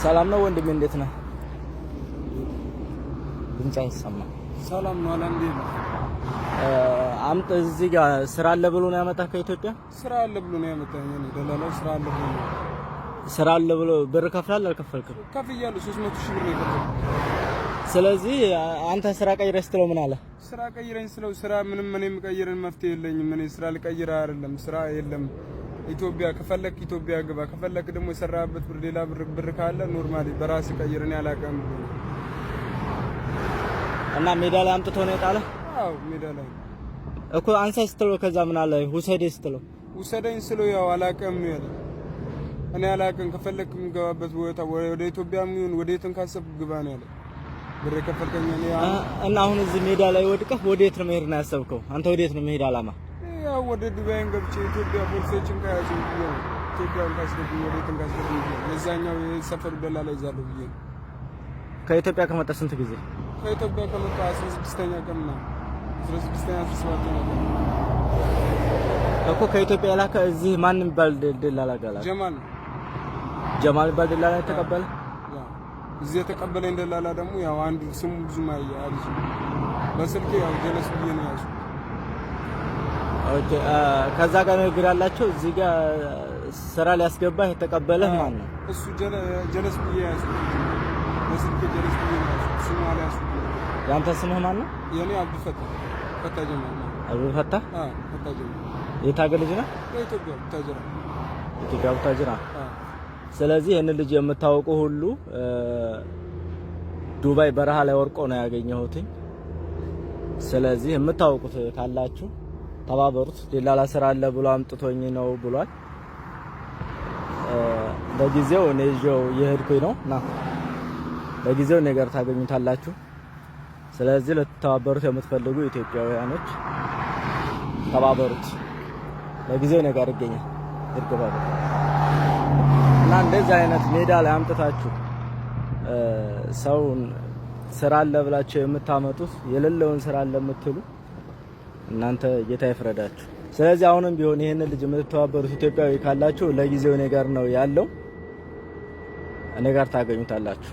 ሰላም ነው ወንድሜ፣ እንዴት ነህ? ድምጽ አይሰማም። ሰላም ነው አልሐምዱሊላህ። አምጥ እዚህ ጋር ስራ አለ ብሎ ነው ያመጣህ ከኢትዮጵያ? ስራ አለ ብሎ ነው ያመጣኝ። እኔ ደላላው ስራ አለ ብሎ ነው። ስራ አለ ብሎ ብር ከፍላለህ አልከፈልክም? ከፍያለሁ። 300 ሺህ ብር ነው የከፈልኩት። ስለዚህ አንተ ስራ ቀይረህ ስትለው ምን አለ? ስራ ቀይረኝ ስለው ስራ ምንም እኔ የምቀይረን መፍትሄ የለኝም። እኔ ስራ ልቀይር አይደለም ስራ የለም። ኢትዮጵያ ከፈለክ ኢትዮጵያ ግባ፣ ከፈለክ ደግሞ የሰራበት ብር ሌላ ብር ካለ ኖርማሊ በራስ ቀይረን ያላቀም እና ሜዳ ላይ አምጥቶ ነው የጣለህ? አዎ ሜዳ ላይ እኮ አንሳኝ ስትለው ከዛ ምን አለ? ውሰደኝ ስትለው ውሰደኝ ስለው ያው አላቀም ነው ያለ። እኔ አላቀም ከፈለክ የምገባበት ቦታ ወደ ኢትዮጵያ ምን ወደ የትን ካሰብክ ግባ ነው ያለ። ብር ከፈልከኝ እኔ እና አሁን እዚህ ሜዳ ላይ ወድቀህ ወዴት ነው መሄድ ነው ያሰብከው? አንተ ወዴት ነው መሄድ አላማ? ያው ወደ ዱባይን ገብቼ ኢትዮጵያ ፖሊሶችን ካያዙ ነው ኢትዮጵያን ካስገቡኝ ወደ የትን ካስገቡኝ ለዛኛው የሰፈሩ ደላላ ይዛለሁ ብዬ ነው። ከኢትዮጵያ ከመጣ ስንት ጊዜ? ከኢትዮጵያ ከመጣ 16ኛ ቀን ነው። 16ኛ 17ኛ ቀን እኮ ከኢትዮጵያ ላከ። እዚህ ማን የሚባል ደላላ ጋር ጀማል ጀማል የሚባል ደላላ ተቀበለ። እዚህ የተቀበለኝ ደላላ ደግሞ ያው አንዱ ስሙ ብዙም አሪፍ በስልክ ያው ጀለስ ብዬ ነው ያዙ። ኦኬ ከዛ ጋር ንግግር አላቸው። እዚህ ጋር ስራ ሊያስገባህ የተቀበለህ ማን ነው? እሱ ጀለስ ብዬ ያዙ። በስልክ ጀለስ ብዬ ነው ያዙ። ስሙ አልያዙ። ያንተ ስምህ ማን ነው? የኔ አብዱ ፈታ ጀማል ነው። አብዱ ፈታ? ፈታ ጀማል። የት ሀገር ልጅ ነህ? የኢትዮጵያ ቡታጅራ። ኢትዮጵያ ቡታጅራ። ስለዚህ ይሄን ልጅ የምታውቁ ሁሉ ዱባይ በረሃ ላይ ወርቆ ነው ያገኘሁት። ስለዚህ የምታውቁት ካላችሁ ተባበሩት። ደላላ ስራ አለ ብሎ አምጥቶኝ ነው ብሏል። ለጊዜው እኔ ይዤው የሄድኩኝ ነው እና ለጊዜው ነገር ታገኙታላችሁ። ስለዚህ ለተባበሩት የምትፈልጉ ኢትዮጵያውያኖች ተባበሩት። ለጊዜው ነገር ይገኛል ይርገባሉ እና እንደዚህ አይነት ሜዳ ላይ አምጥታችሁ ሰውን ስራ አለ ብላችሁ የምታመጡት የሌለውን ስራ አለ የምትሉ እናንተ ጌታ ይፍረዳችሁ። ስለዚህ አሁንም ቢሆን ይሄን ልጅ የምትተባበሩት ኢትዮጵያዊ ካላችሁ ለጊዜው ነገር ነው ያለው፣ እኔ ጋር ታገኙታላችሁ።